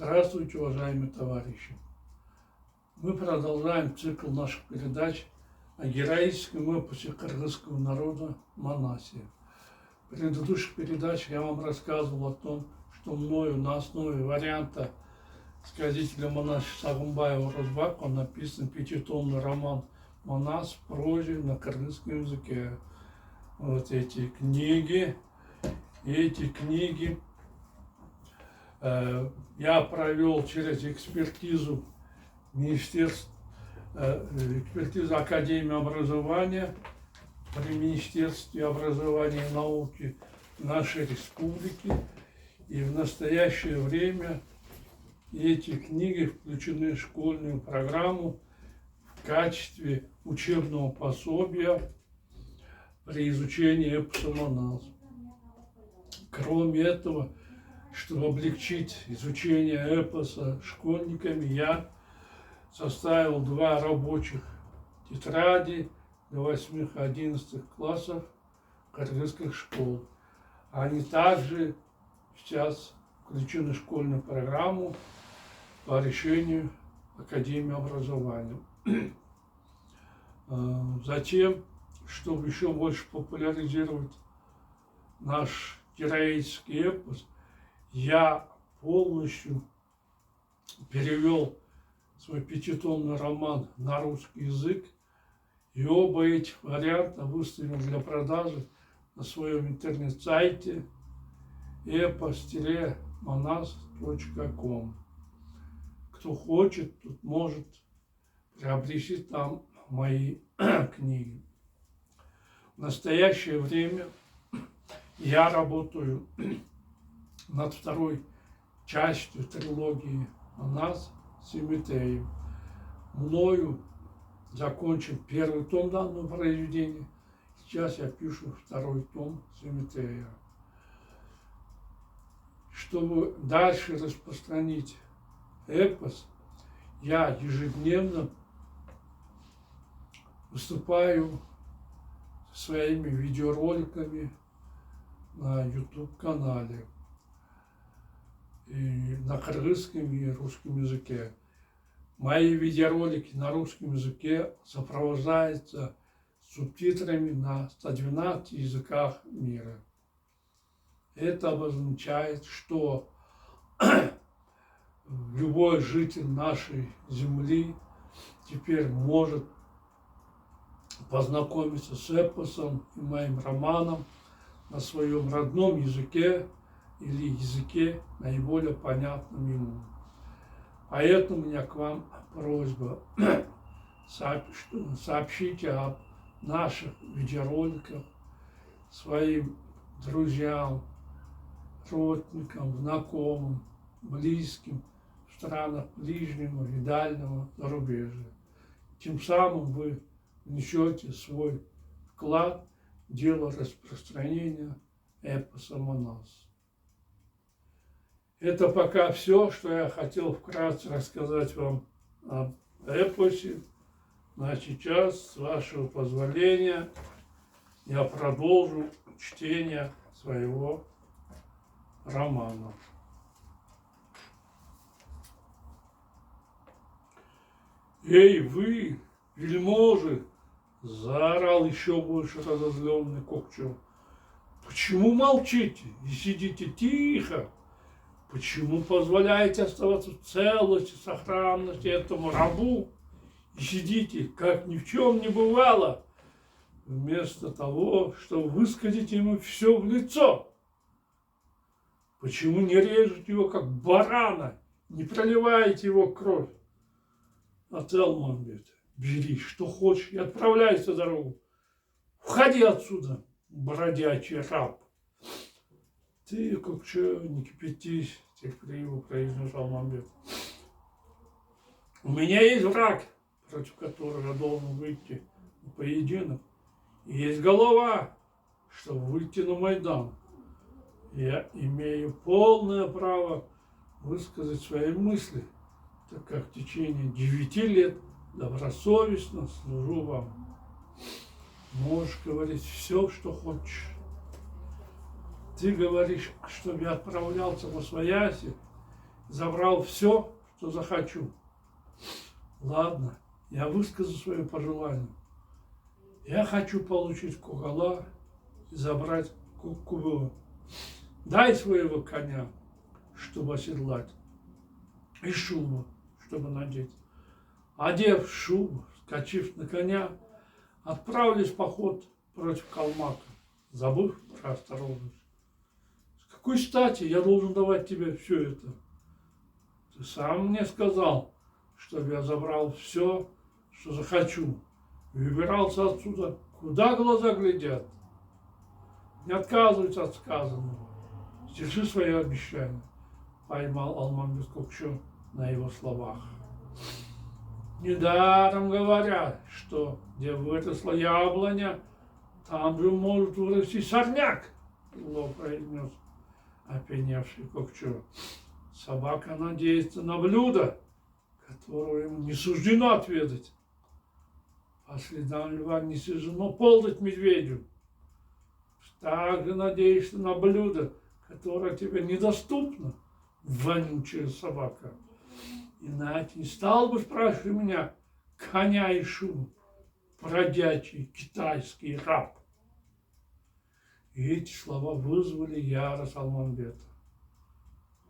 Здравствуйте, уважаемые товарищи! Мы продолжаем цикл наших передач о героическом эпосе кыргызского народа Манасия. В предыдущих передачах я вам рассказывал о том, что мною на основе варианта сказителя Манасия Сагынбаева Розбакова написан пятитомный роман «Манас» в прозе на кыргызском языке. Вот эти книги я провел через экспертизу экспертизу Академии образования при Министерстве образования и науки нашей республики. И в настоящее время эти книги включены в школьную программу в качестве учебного пособия при изучении эпоса Манас. Кроме этого, чтобы облегчить изучение эпоса школьниками, я составил 2 рабочих тетради для 8-11 классов кыргызских школ. Они также сейчас включены в школьную программу по решению Академии образования. Затем, чтобы еще больше популяризировать наш героический эпос, я полностью перевел свой пятитомный роман на русский язык, и оба этих варианта выставил для продажи на своем интернет-сайте epos-manas.com. Кто хочет, тот может приобрести там мои книги. В настоящее время я работаю над 2-й частью трилогии «Манас» Семетеев. Мною закончен 1-й том данного произведения. Сейчас я пишу 2-й том Семетея. Чтобы дальше распространить эпос, я ежедневно выступаю своими видеороликами на YouTube-канале и на кыргызском и русском языке. Мои видеоролики на русском языке сопровождаются субтитрами на 112 языках мира. Это обозначает, что любой житель нашей земли теперь может познакомиться с эпосом и моим романом на своем родном языке или языке, наиболее понятном ему. Поэтому у меня к вам просьба: сообщите о наших видеороликах своим друзьям, родственникам, знакомым, близким в странах ближнего и дальнего зарубежья. Тем самым вы внесете свой вклад в дело распространения эпоса Манас. Это пока все, что я хотел вкратце рассказать вам об эпосе. А сейчас, с вашего позволения, я продолжу чтение своего романа. «Эй, вы, вельможи!» — заорал еще больше разозленный Кокчо. «Почему молчите и сидите тихо? Почему позволяете оставаться в целости, сохранности этому рабу и сидите, как ни в чем не бывало, вместо того, чтобы высказать ему все в лицо? Почему не режете его, как барана, не проливаете его кровь? Ателмамбет, бери, что хочешь, и отправляйся в дорогу. Уходи отсюда, бродячий раб!» «Ты, Кокчо, не кипятись», — терпеливо произнес Алмамбет. «У меня есть враг, против которого я должен выйти на поединок. И есть голова, чтобы выйти на Майдан. Я имею полное право высказать свои мысли, так как в течение 9 лет добросовестно служу вам. Можешь говорить все, что хочешь. Ты говоришь, чтобы я отправлялся во свояси забрал все, что захочу. Ладно, я выскажу свое пожелание. Я хочу получить кугала и забрать кубу. Дай своего коня, чтобы оседлать, и шубу, чтобы надеть. Одев шубу, скачив на коня, отправились в поход против Калмака, забыв про осторожность. С какой стати я должен давать тебе все это? Ты сам мне сказал, чтобы я забрал все, что захочу, и выбирался отсюда, куда глаза глядят. Не отказывайся от сказанного. Сдержи свои обещания. Поймал Алмамбет Кокчо на его словах. Недаром говорят, что где выросла яблоня, там же может вырасти сорняк, зло произнес опьяневший Кокчо. Собака надеется на блюдо, которого ему не суждено отведать. По следам льва не суждено ползать медведю. Также надеешься на блюдо, которое тебе недоступно, вонючая собака. Иначе не стал бы спрашивать меня коня и шубу, бродячий китайский раб. И эти слова вызвали ярость Алмамбета.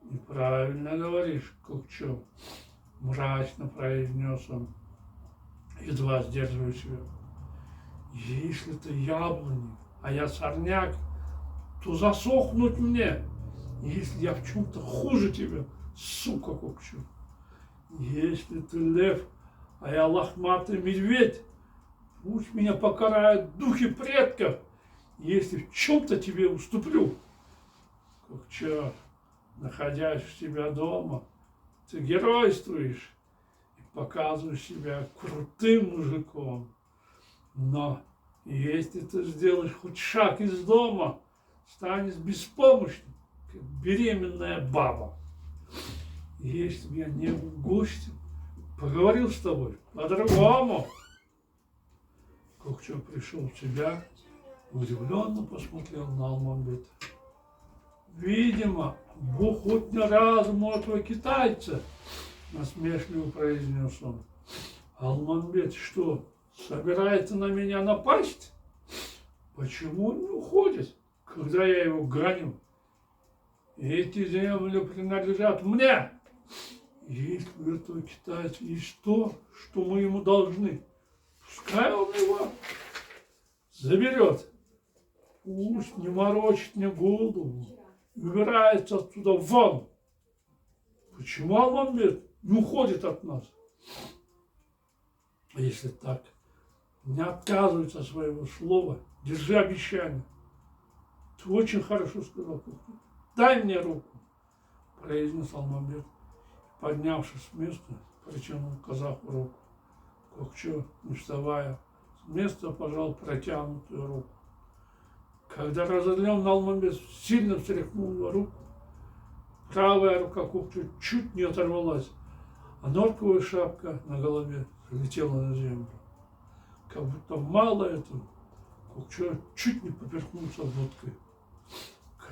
Неправильно говоришь, Кокчо, мрачно произнес он, едва сдерживая себя. Если ты яблони, а я сорняк, то засохнуть мне, если я в чем-то хуже тебя, сука Кокчо. Если ты лев, а я лохматый медведь, пусть меня покарают духи предков, если в чем-то тебе уступлю. Кокчо, находясь у себя дома, ты геройствуешь и показываешь себя крутым мужиком. Но если ты сделаешь хоть шаг из дома, станешь беспомощным, как беременная баба. Если бы я не был гостем, поговорил с тобой по-другому. Кокчо пришел в себя, удивленно посмотрел на Алмамбета. Видимо, Бог отнял разум у этого китайца, насмешливо произнес он. Алмамбет что, собирается на меня напасть? Почему он не уходит, когда я его гоню? Эти земли принадлежат мне. Если у этого китайца есть то, что мы ему должны, пускай он его заберет. Пусть не морочит мне голову, убирается отсюда вон. Почему Алмамбет не уходит от нас? Если так, не отказывается от своего слова, держи обещание. Ты очень хорошо сказал. Дай мне руку, произнес Алмамбет. Поднявшись с места, протянул казаху руку. Кокчо, не вставая, с места пожал протянутую руку. Когда разозленный Алмамбет сильно встряхнул его руку, правая рука Кокчо чуть не оторвалась, а норковая шапка на голове летела на землю. Как будто мало этого, Кокчо чуть не поперхнулся водкой.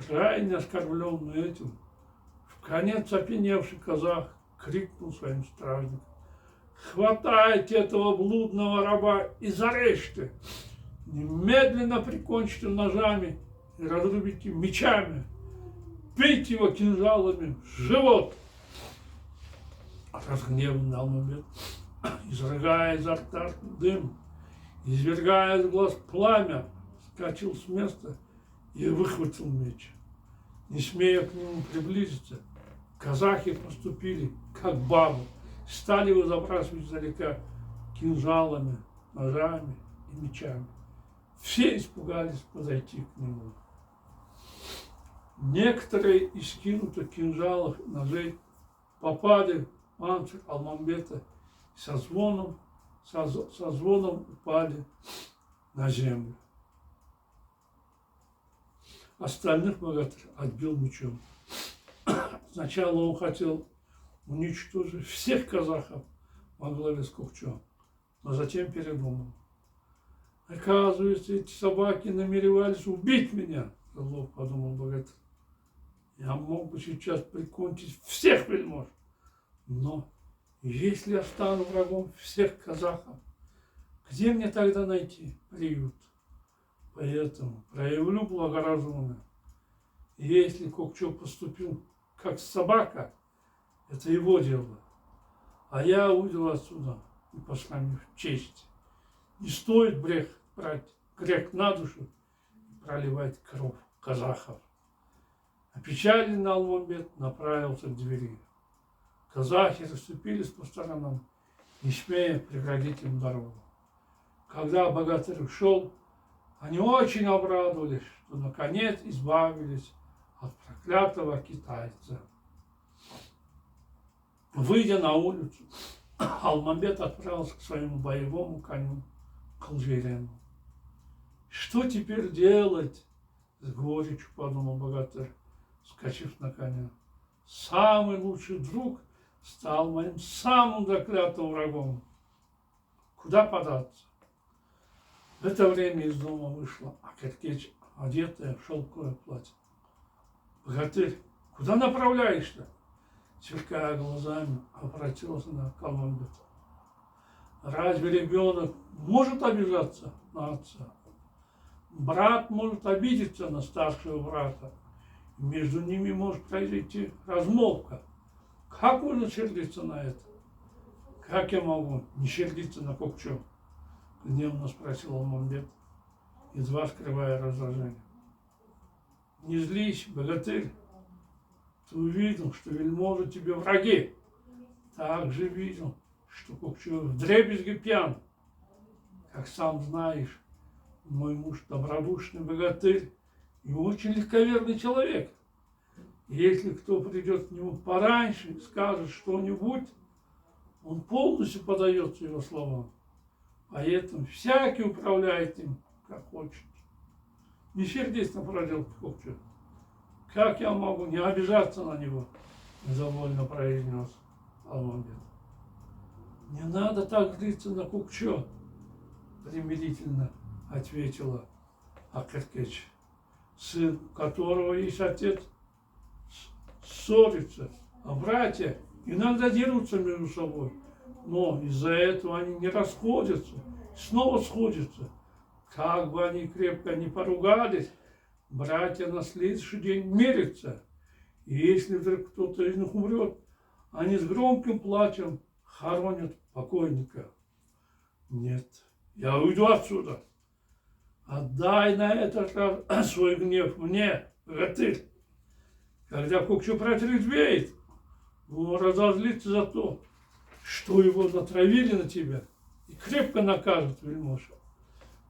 Крайне оскорбленный этим, вконец опьяневший казах крикнул своим стражникам: «Хватайте этого блудного раба и зарежьте! Немедленно прикончите ножами и разрубите мечами! Бейте его кинжалами в живот!» Разгневанный Алмамбет, изрыгая изо рта дым, извергая из глаз пламя, вскочил с места и выхватил меч. Не смея к нему приблизиться, казахи поступили как бабы, стали его забрасывать издалека кинжалами, ножами и мечами. Все испугались подойти к нему. Некоторые из кинутых кинжалов ножей попали в панцирь Алмамбета и со звоном упали на землю. Остальных богатырь отбил мечом. Сначала он хотел уничтожить всех казахов во главе с Кокчо, но затем передумал. Оказывается, эти собаки намеревались убить меня, зло подумал богатырь. Я мог бы сейчас прикончить всех вельмож. Но если я стану врагом всех казахов, где мне тогда найти приют? Поэтому проявлю благоразумие. Если Кокчо поступил как собака, это его дело. А я уйду отсюда и посрамив честь. Не стоит брать грех на душу и проливать кровь казахов. Опечаленный Алмамбет направился к двери. Казахи расступились по сторонам, не смея преградить им дорогу. Когда богатырь ушел, они очень обрадовались, что наконец избавились от проклятого китайца. Выйдя на улицу, Алмамбет отправился к своему боевому коню Кылжирену. Что теперь делать? С горечью подумал богатырь, вскочив на коня. Самый лучший друг стал моим самым заклятым врагом. Куда податься? В это время из дома вышла Акеркеч, одетая в шелковое платье. Богатырь, куда направляешься? Сверкая глазами, обратился на Алмамбета. Разве ребенок может обижаться на отца? Брат может обидеться на старшего брата. Между ними может произойти размолвка. Как можно сердиться на это? Как я могу не сердиться на Кокчо? Гневно спросил Алмамбет, едва скрывая раздражение. Не злись, богатырь. Ты увидел, что вельможи тебе враги. Также видел, что Кокчо вдребезги пьян. Как сам знаешь, мой муж добродушный богатырь и очень легковерный человек. Если кто придет к нему пораньше и скажет что-нибудь, он полностью подается его словам. Поэтому всякий управляет им, как хочет. Не сердись на проделки Кокчо. Как я могу не обижаться на него? Недовольно произнес Алмамбет. Не надо так злиться на Кокчо, примирительно ответила Акеркеч. Сын, у которого есть отец, ссорится, а братья иногда дерутся между собой. Но из-за этого они не расходятся, снова сходятся. Как бы они крепко не поругались, братья на следующий день мирятся. И если вдруг кто-то из них умрет, они с громким плачем хоронят покойника. Нет, я уйду отсюда. Отдай на этот раз свой гнев мне, богатырь. Когда Кокчо протрезвеет, он разозлится за то, что его натравили на тебя, и крепко накажет вельможа.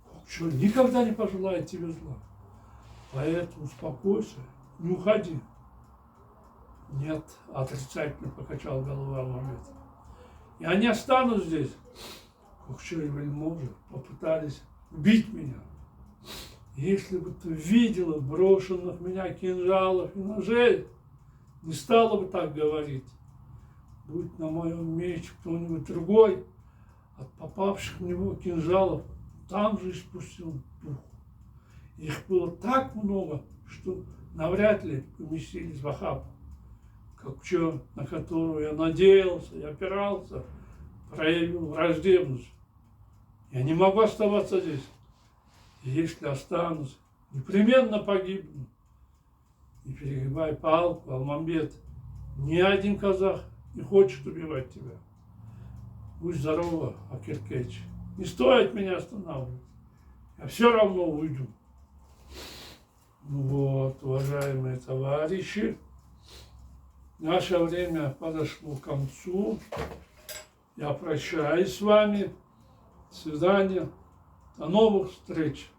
Кокчо никогда не пожелает тебе зла. Поэтому успокойся, не уходи. Нет, отрицательно покачал головой Алмамбет. Я не останусь здесь. Кокчо и вельможи попытались убить меня. Если бы ты видела брошенных в меня кинжалов и ножей, не стала бы так говорить. Будь на моем месте кто-нибудь другой, от попавших в него кинжалов там же испустил дух. Их было так много, что навряд ли поместились в охапку. Кокчо, на которую я надеялся и опирался, проявил враждебность. Я не могу оставаться здесь. И если останусь, непременно погибну. Не перегибай палку, Алмамбет. Ни один казах не хочет убивать тебя. Будь здорова, Акеркеч. Не стоит меня останавливать. Я все равно уйду. Ну вот, уважаемые товарищи, наше время подошло к концу. Я прощаюсь с вами. До свидания. До новых встреч.